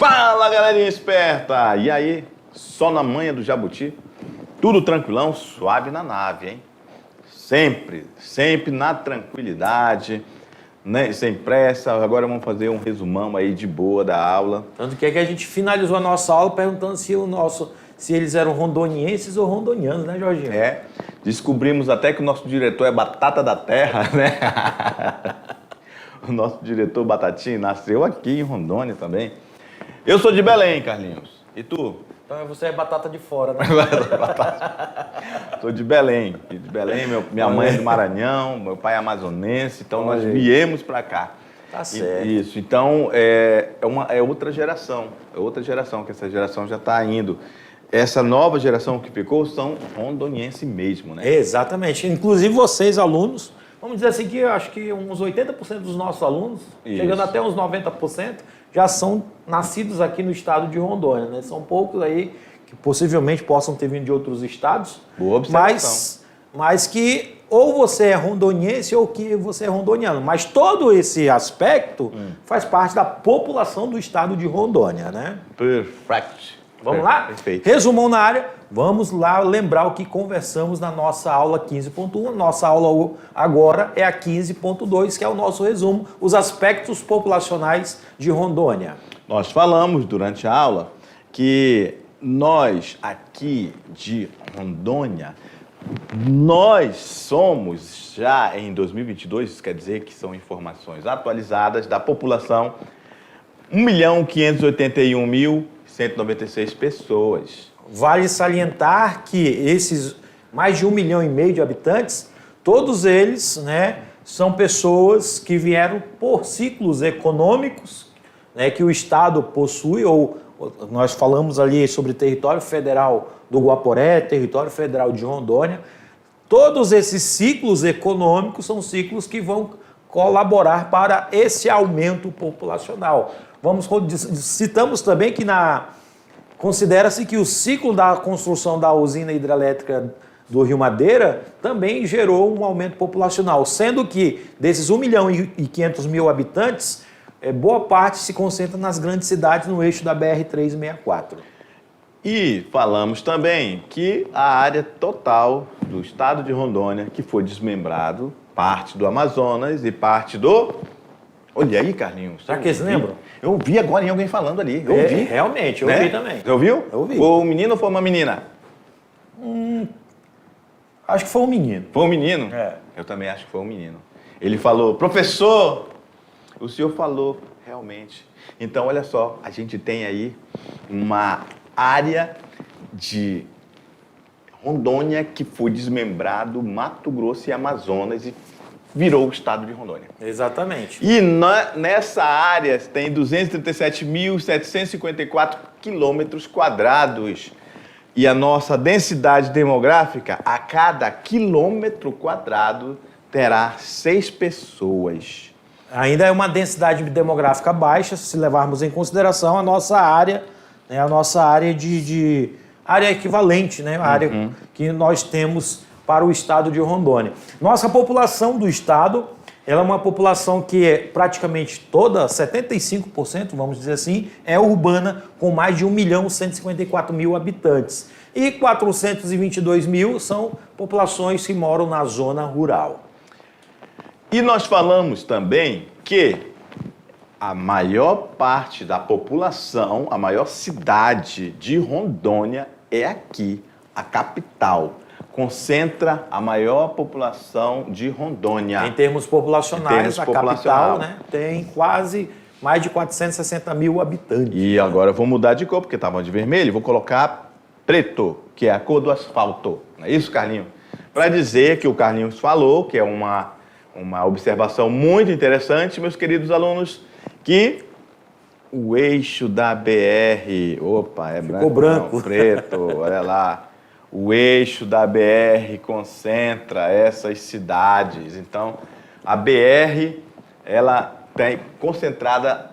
Fala, galerinha esperta! E aí, só na manha do Jabuti? Tudo tranquilão, suave na nave, hein? Sempre na tranquilidade, né? Sem pressa. Agora vamos fazer um resumão aí de boa da aula. Tanto que a gente finalizou a nossa aula perguntando se eles eram rondonienses ou rondonianos, né, Jorginho? Descobrimos até que o nosso diretor é batata da terra, né? O nosso diretor Batatinha nasceu aqui em Rondônia também. Eu sou de Belém, Carlinhos. E tu? Então você é batata de fora, né? Sou de Belém. Minha mãe é do Maranhão, meu pai é amazonense, então nós viemos para cá. Tá certo. Isso, então é outra geração. É outra geração, que essa geração já está indo. Essa nova geração que ficou são rondonienses mesmo, né? Exatamente. Inclusive vocês, alunos, vamos dizer assim que eu acho que uns 80% dos nossos alunos, chegando até uns 90%, já são nascidos aqui no estado de Rondônia, né? São poucos aí que possivelmente possam ter vindo de outros estados. Boa observação. Mas que ou você é rondoniense ou que você é rondoniano. Mas todo esse aspecto faz parte da população do estado de Rondônia, né? Perfect. Vamos lá? Perfeito. Resumão na área. Vamos lá lembrar o que conversamos na nossa aula 15.1. Nossa aula agora é a 15.2, que é o nosso resumo, os aspectos populacionais de Rondônia. Nós falamos durante a aula que nós aqui de Rondônia, nós somos já em 2022, isso quer dizer que são informações atualizadas da população, 1.581.196 pessoas. Vale salientar que esses mais de 1,5 milhão de habitantes, todos eles, né, são pessoas que vieram por ciclos econômicos, né, que o Estado possui, ou nós falamos ali sobre território federal do Guaporé, território federal de Rondônia. Todos esses ciclos econômicos são ciclos que vão colaborar para esse aumento populacional. Citamos também que considera-se que o ciclo da construção da usina hidrelétrica do Rio Madeira também gerou um aumento populacional, sendo que desses 1.500.000 habitantes, boa parte se concentra nas grandes cidades no eixo da BR-364. E falamos também que a área total do estado de Rondônia, que foi desmembrado, parte do Amazonas e parte do... Olha aí, Carlinhos. Será que eles lembram? Eu ouvi agora em alguém falando ali. Eu ouvi. Realmente, eu ouvi também. Você ouviu? Eu ouvi. Foi um menino ou foi uma menina? Acho que foi um menino. Foi um menino? Eu também acho que foi um menino. Ele falou, professor, o senhor falou, realmente. Então, olha só, a gente tem aí uma área de Rondônia que foi desmembrado, Mato Grosso e Amazonas e virou o estado de Rondônia. Exatamente. E nessa área tem 237.754 quilômetros quadrados. E a nossa densidade demográfica, a cada quilômetro quadrado, terá 6 pessoas. Ainda é uma densidade demográfica baixa, se levarmos em consideração a nossa área, né, a nossa área área equivalente, né, a área que nós temos para o estado de Rondônia. Nossa população do estado, ela é uma população que é praticamente toda, 75%, vamos dizer assim, é urbana, com mais de 1.154.000 habitantes. E 422.000 são populações que moram na zona rural. E nós falamos também que a maior parte da população, a maior cidade de Rondônia é aqui, a capital. Concentra a maior população de Rondônia. Em termos populacionais, a capital, né, tem quase mais de 460.000 habitantes. E agora eu vou mudar de cor, porque estava de vermelho, vou colocar preto, que é a cor do asfalto. Não é isso, Carlinhos? Para dizer que o Carlinhos falou, que é uma observação muito interessante, meus queridos alunos, que o eixo da BR... Opa, é branco. Ficou branco. Não, preto, olha lá. O eixo da BR concentra essas cidades. Então, a BR, ela tem concentrada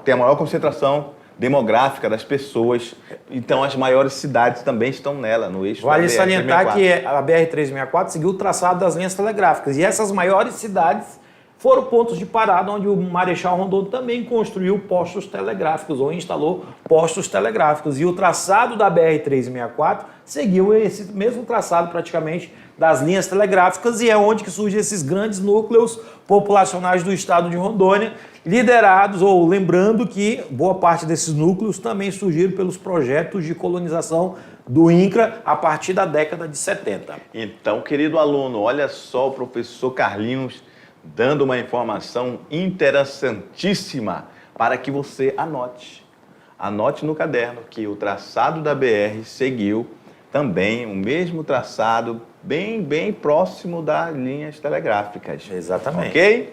tem a maior concentração demográfica das pessoas. Então, as maiores cidades também estão nela, no eixo da BR. Vale salientar que a BR-364 seguiu o traçado das linhas telegráficas. E essas maiores cidades foram pontos de parada onde o Marechal Rondon também construiu postos telegráficos ou instalou postos telegráficos. E o traçado da BR-364 seguiu esse mesmo traçado praticamente das linhas telegráficas e é onde que surgem esses grandes núcleos populacionais do estado de Rondônia, liderados, ou lembrando que boa parte desses núcleos também surgiram pelos projetos de colonização do INCRA a partir da década de 70. Então, querido aluno, olha só o professor Carlinhos dando uma informação interessantíssima para que você anote. Anote no caderno que o traçado da BR seguiu também o mesmo traçado, bem próximo das linhas telegráficas. Exatamente. Ok?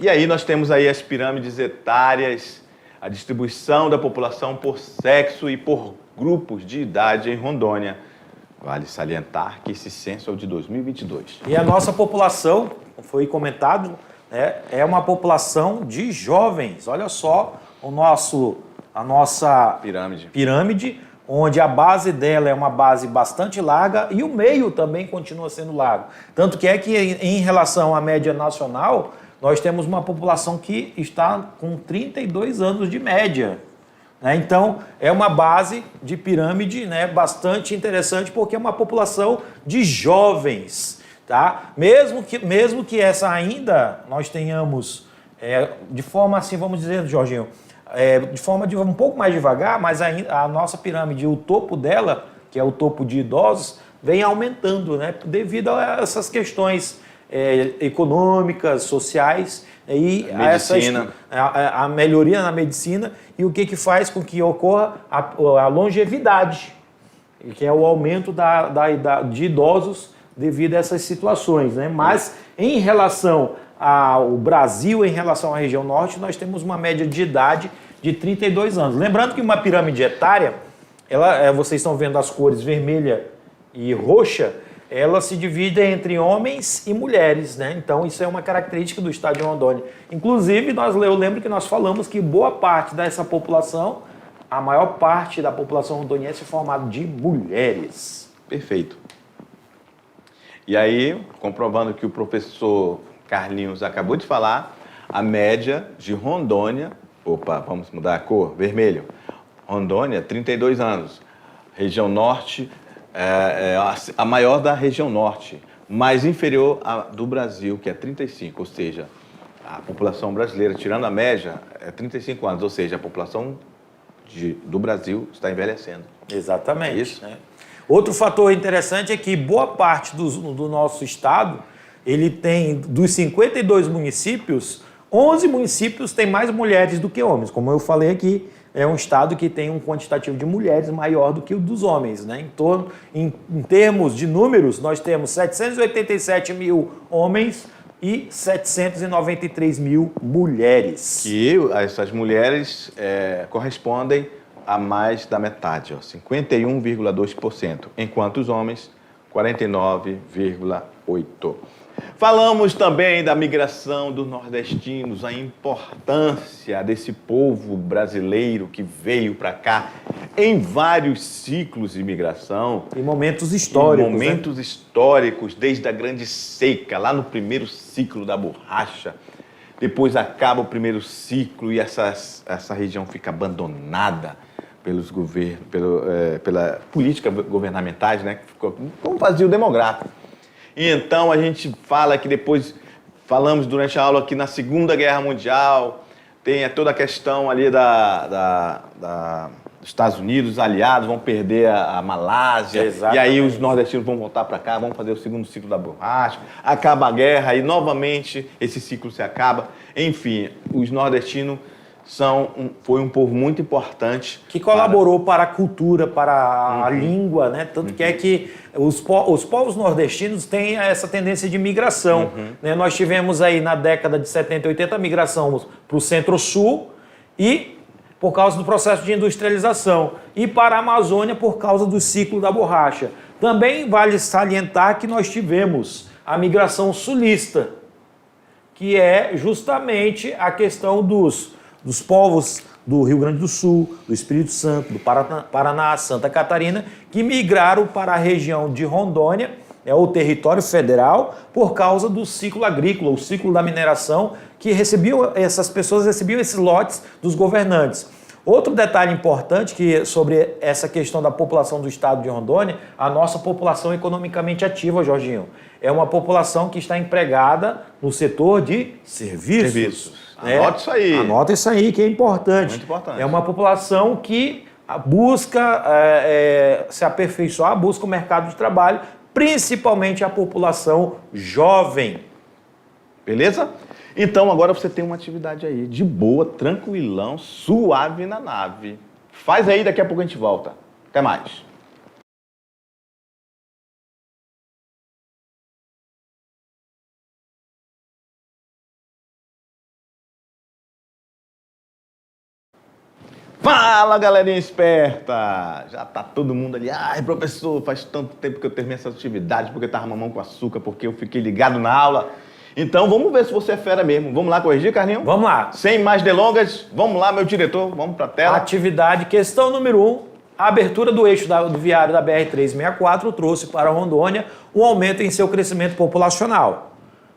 E aí nós temos aí as pirâmides etárias, a distribuição da população por sexo e por grupos de idade em Rondônia. Vale salientar que esse censo é o de 2022. E a nossa população, foi comentado, né, é uma população de jovens. Olha só a nossa pirâmide, onde a base dela é uma base bastante larga e o meio também continua sendo largo. Tanto que em relação à média nacional, nós temos uma população que está com 32 anos de média. Então, é uma base de pirâmide, né, bastante interessante, porque é uma população de jovens. Tá? Mesmo que essa ainda nós tenhamos, de forma assim, vamos dizer, Jorginho, de forma um pouco mais devagar, mas a nossa pirâmide, o topo dela, que é o topo de idosos, vem aumentando, né, devido a essas questões econômicas, sociais e a melhoria na medicina, e o que faz com que ocorra a longevidade, que é o aumento da idade de idosos devido a essas situações, né? Mas em relação ao Brasil, em relação à região norte, nós temos uma média de idade de 32 anos. Lembrando que uma pirâmide etária, vocês estão vendo as cores vermelha e roxa, ela se divide entre homens e mulheres, né? Então isso é uma característica do estado de Rondônia. Inclusive, eu lembro que nós falamos que boa parte dessa população, a maior parte da população rondoniense é formada de mulheres. Perfeito. E aí, comprovando que o professor Carlinhos acabou de falar, a média de Rondônia, vamos mudar a cor, vermelho. Rondônia, 32 anos. Região norte, a maior da região norte, mais inferior à do Brasil, que é 35, ou seja, a população brasileira, tirando a média, é 35 anos, ou seja, a população do Brasil está envelhecendo. Exatamente. É isso? Né? Outro fator interessante é que boa parte do nosso estado, ele tem, dos 52 municípios, 11 municípios têm mais mulheres do que homens. Como eu falei aqui, é um estado que tem um quantitativo de mulheres maior do que o dos homens, né? Em termos de números, nós temos 787 mil homens e 793 mil mulheres. Que essas mulheres correspondem a mais da metade, 51,2%, enquanto os homens, 49,8%. Falamos também da migração dos nordestinos, a importância desse povo brasileiro que veio para cá em vários ciclos de migração. Em momentos históricos. Históricos, desde a Grande Seca, lá no primeiro ciclo da borracha. Depois acaba o primeiro ciclo e essa região fica abandonada pelos governos, pela política governamentais, né? Ficou com um vazio demográfico. E então a gente fala que depois, falamos durante a aula que na Segunda Guerra Mundial tem toda a questão ali dos Estados Unidos, aliados, vão perder a Malásia. Exatamente. E aí os nordestinos vão voltar para cá, vão fazer o segundo ciclo da borracha, acaba a guerra e novamente esse ciclo se acaba. Enfim, os nordestinos foi um povo muito importante. Que colaborou para a cultura, para a língua, né? Tanto que é que os povos nordestinos têm essa tendência de migração. Né? Nós tivemos aí na década de 70 e 80 a migração para o Centro-Sul e por causa do processo de industrialização. E para a Amazônia por causa do ciclo da borracha. Também vale salientar que nós tivemos a migração sulista, que é justamente a questão dos povos do Rio Grande do Sul, do Espírito Santo, do Paraná, Santa Catarina, que migraram para a região de Rondônia o território federal, por causa do ciclo agrícola, o ciclo da mineração, que essas pessoas recebiam esses lotes dos governantes. Outro detalhe importante sobre essa questão da população do estado de Rondônia, a nossa população economicamente ativa, Jorginho, é uma população que está empregada no setor de serviços. Né? Anota isso aí. Anota isso aí, que é importante. Muito importante. É uma população que busca se aperfeiçoar, busca o mercado de trabalho, principalmente a população jovem. Beleza? Então agora você tem uma atividade aí, de boa, tranquilão, suave na nave. Faz aí, daqui a pouco a gente volta. Até mais. Fala, galerinha esperta! Já tá todo mundo ali. Ai, professor, faz tanto tempo que eu terminei essa atividade, porque eu tava mamão com açúcar, porque eu fiquei ligado na aula. Então, vamos ver se você é fera mesmo. Vamos lá corrigir, Carlinhos? Vamos lá. Sem mais delongas, vamos lá, meu diretor, vamos pra tela. Atividade, questão número 1. A abertura do eixo do viário da BR-364 trouxe para Rondônia um aumento em seu crescimento populacional,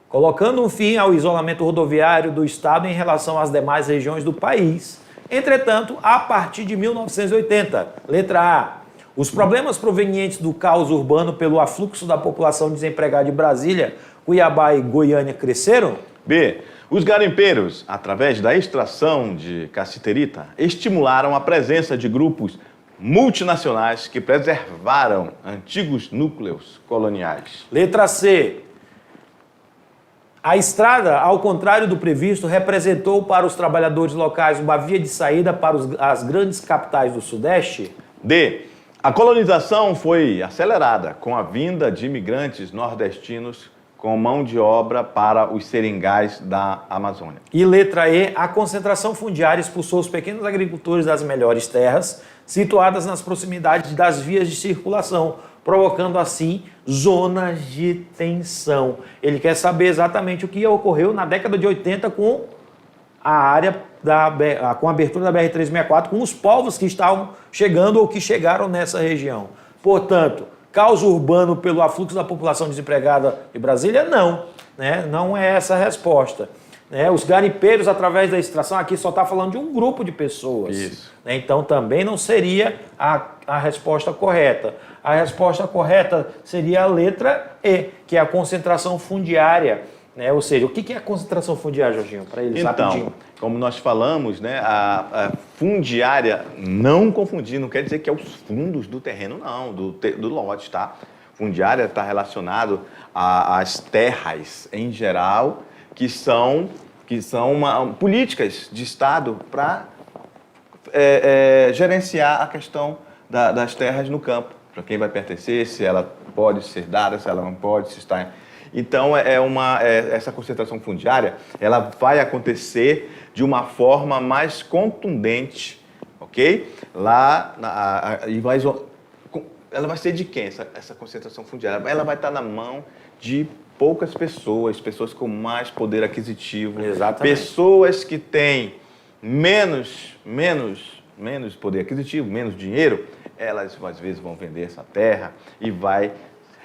colocando um fim ao isolamento rodoviário do estado em relação às demais regiões do país. Entretanto, a partir de 1980, letra A, os problemas provenientes do caos urbano pelo afluxo da população desempregada de Brasília, Cuiabá e Goiânia cresceram? B. Os garimpeiros, através da extração de cassiterita, estimularam a presença de grupos multinacionais que preservaram antigos núcleos coloniais. Letra C. A estrada, ao contrário do previsto, representou para os trabalhadores locais uma via de saída para as grandes capitais do Sudeste? D. A colonização foi acelerada com a vinda de imigrantes nordestinos com mão de obra para os seringais da Amazônia. E letra E, a concentração fundiária expulsou os pequenos agricultores das melhores terras, situadas nas proximidades das vias de circulação, provocando assim zonas de tensão. Ele quer saber exatamente o que ocorreu na década de 80 com a área com a abertura da BR-364, com os povos que estavam chegando ou que chegaram nessa região. Portanto, caos urbano pelo afluxo da população desempregada de Brasília? Não, né? Não é essa a resposta. Né? Os garimpeiros, através da extração, aqui só está falando de um grupo de pessoas. Isso. Né? Então também não seria a resposta correta. A resposta correta seria a letra E, que é a concentração fundiária. Né? Ou seja, o que é a concentração fundiária, Jorginho? Para eles, rapidinho. Então, como nós falamos, né, a fundiária, não confundir, não quer dizer que é os fundos do terreno, não, do lote, tá? Fundiária está relacionado às terras em geral, que são políticas de Estado para gerenciar a questão das terras no campo, para quem vai pertencer, se ela pode ser dada, se ela não pode, se está... Então, essa concentração fundiária, ela vai acontecer de uma forma mais contundente, ok? Ela vai ser de quem, essa concentração fundiária? Ela vai estar na mão de poucas pessoas com mais poder aquisitivo. Exatamente. Pessoas que têm menos poder aquisitivo, menos dinheiro, elas às vezes vão vender essa terra e vai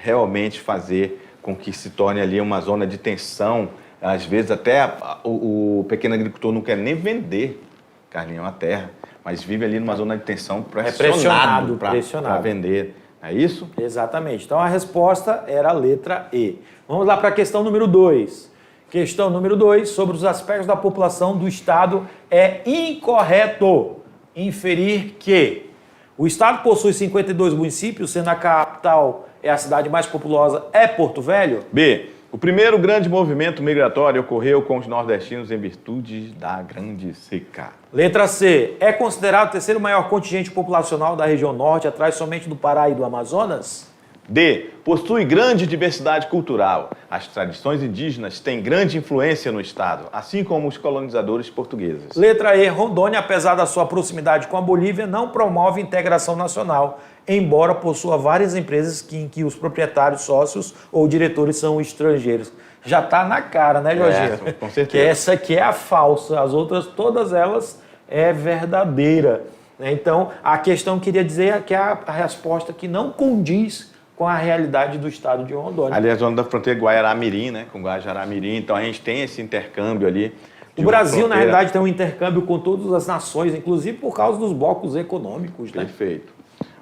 realmente fazer com que se torne ali uma zona de tensão. Às vezes até o pequeno agricultor não quer nem vender, Carlinhos, a terra, mas vive ali numa zona de tensão pressionado para vender. É isso? Exatamente. Então a resposta era a letra E. Vamos lá para a questão número 2. Questão número 2, sobre os aspectos da população do Estado, é incorreto inferir que o Estado possui 52 municípios, sendo a capital a cidade mais populosa é Porto Velho? B. O primeiro grande movimento migratório ocorreu com os nordestinos em virtude da Grande Seca. Letra C. É considerado o terceiro maior contingente populacional da região norte, atrás somente do Pará e do Amazonas? D. Possui grande diversidade cultural. As tradições indígenas têm grande influência no estado, assim como os colonizadores portugueses. Letra E. Rondônia, apesar da sua proximidade com a Bolívia, não promove integração nacional, embora possua várias empresas em que os proprietários, sócios ou diretores são estrangeiros. Já está na cara, né, Jorginho? Com certeza. Que essa aqui é a falsa, as outras, todas elas, é verdadeira. Então, a questão queria dizer que a resposta que não condiz com a realidade do estado de Rondônia. Ali é a zona da fronteira Guaiará-Mirim, né? Com Guajará-Mirim. Então a gente tem esse intercâmbio ali. O Brasil, na realidade, tem um intercâmbio com todas as nações, inclusive por causa dos blocos econômicos, né? Perfeito.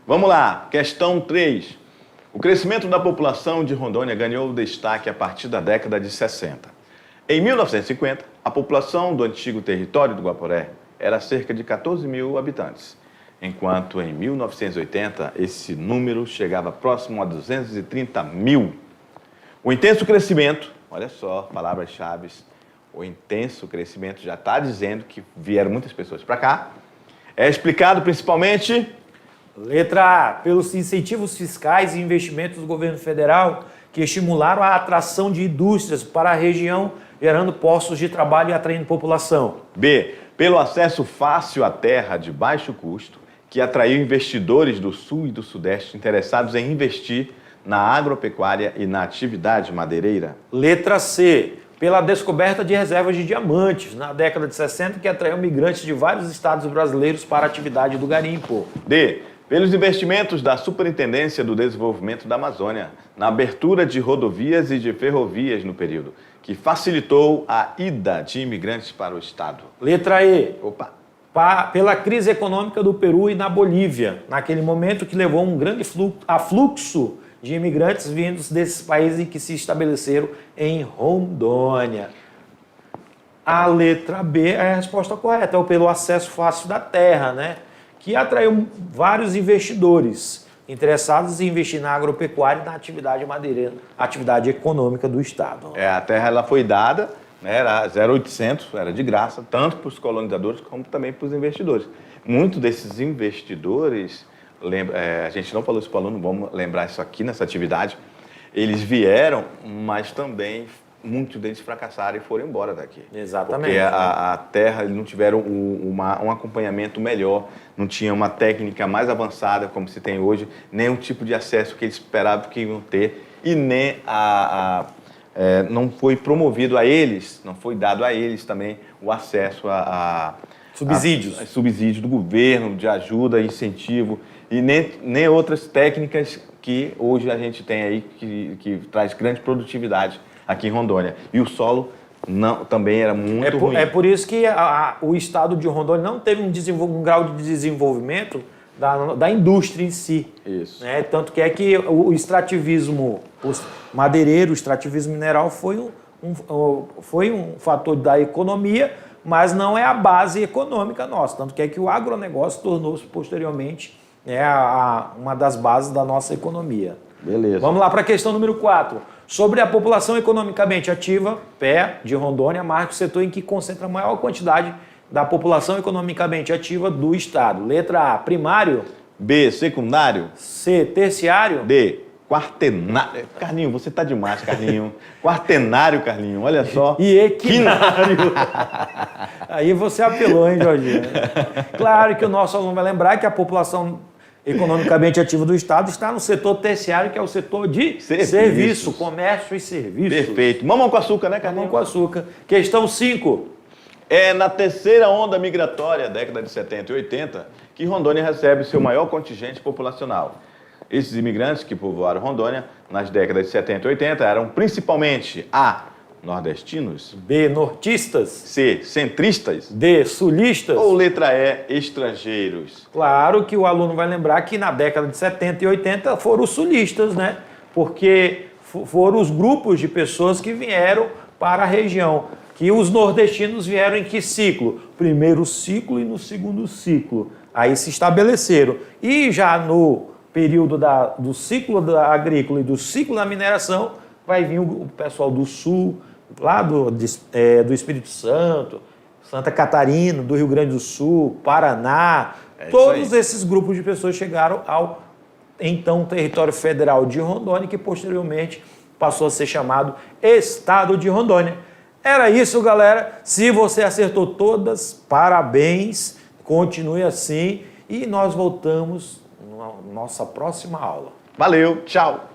Vamos lá, questão 3. O crescimento da população de Rondônia ganhou destaque a partir da década de 60. Em 1950, a população do antigo território do Guaporé era cerca de 14 mil habitantes, enquanto em 1980 esse número chegava próximo a 230 mil. O intenso crescimento, olha só, palavras-chave, o intenso crescimento já está dizendo que vieram muitas pessoas para cá, é explicado principalmente... Letra A, pelos incentivos fiscais e investimentos do governo federal que estimularam a atração de indústrias para a região, gerando postos de trabalho e atraindo população. B, pelo acesso fácil à terra de baixo custo, que atraiu investidores do Sul e do Sudeste interessados em investir na agropecuária e na atividade madeireira. Letra C, pela descoberta de reservas de diamantes na década de 60, que atraiu migrantes de vários estados brasileiros para a atividade do garimpo. D, pelos investimentos da Superintendência do Desenvolvimento da Amazônia na abertura de rodovias e de ferrovias no período, que facilitou a ida de imigrantes para o estado. Letra E, Opa! pela crise econômica do Peru e na Bolívia, naquele momento que levou um grande fluxo de imigrantes vindos desses países que se estabeleceram em Rondônia. A letra B é a resposta correta, é pelo acesso fácil da terra, né? Que atraiu vários investidores interessados em investir na agropecuária e na atividade madeireira, atividade econômica do estado. A terra ela foi dada, né, era 0,800, era de graça, tanto para os colonizadores como também para os investidores. Muitos desses investidores, a gente não falou isso para o aluno, vamos lembrar isso aqui nessa atividade, eles vieram, mas também muitos deles fracassaram e foram embora daqui. Exatamente. Porque a terra, eles não tiveram um acompanhamento melhor, não tinha uma técnica mais avançada como se tem hoje, nem um tipo de acesso que eles esperavam que iam ter e nem não foi promovido a eles, não foi dado a eles também o acesso a subsídios. A subsídios do governo, de ajuda, incentivo, e nem outras técnicas que hoje a gente tem aí que traz grande produtividade aqui em Rondônia. E o solo também era muito ruim. É por isso que o estado de Rondônia não teve um grau de desenvolvimento da indústria em si. Isso. Né? Tanto que é que o extrativismo madeireiro, o extrativismo mineral foi um fator da economia, mas não é a base econômica nossa. Tanto que é que o agronegócio tornou-se posteriormente uma das bases da nossa economia. Beleza. Vamos lá para a questão número 4. Sobre a população economicamente ativa, PE de Rondônia, marca o setor em que concentra a maior quantidade da população economicamente ativa do estado. Letra A, primário. B, secundário. C, terciário. D, quartenário. Carlinho, você tá demais, Carlinho. Quartenário, Carlinho, olha só. E equinário. Aí você apelou, hein, Jorginho? Claro que o nosso aluno vai lembrar que a população economicamente ativa do estado está no setor terciário, que é o setor de serviço, comércio e serviços. Perfeito. Mamão com açúcar, né, Carlinho? Mamão com açúcar. Questão 5. É na terceira onda migratória, década de 70 e 80, que Rondônia recebe seu maior contingente populacional. Esses imigrantes que povoaram Rondônia nas décadas de 70 e 80 eram principalmente A, nordestinos, B, nortistas, C, centristas, D, sulistas ou letra E, estrangeiros. Claro que o aluno vai lembrar que na década de 70 e 80 foram os sulistas, né? Porque foram os grupos de pessoas que vieram para a região. Que os nordestinos vieram em que ciclo? Primeiro ciclo e no segundo ciclo. Aí se estabeleceram. E já no período do ciclo da agrícola e do ciclo da mineração, vai vir o pessoal do sul, lá do Espírito Santo, Santa Catarina, do Rio Grande do Sul, Paraná. Todos esses grupos de pessoas chegaram ao então território federal de Rondônia, que posteriormente passou a ser chamado Estado de Rondônia. Era isso, galera. Se você acertou todas, parabéns. Continue assim e nós voltamos na nossa próxima aula. Valeu, tchau!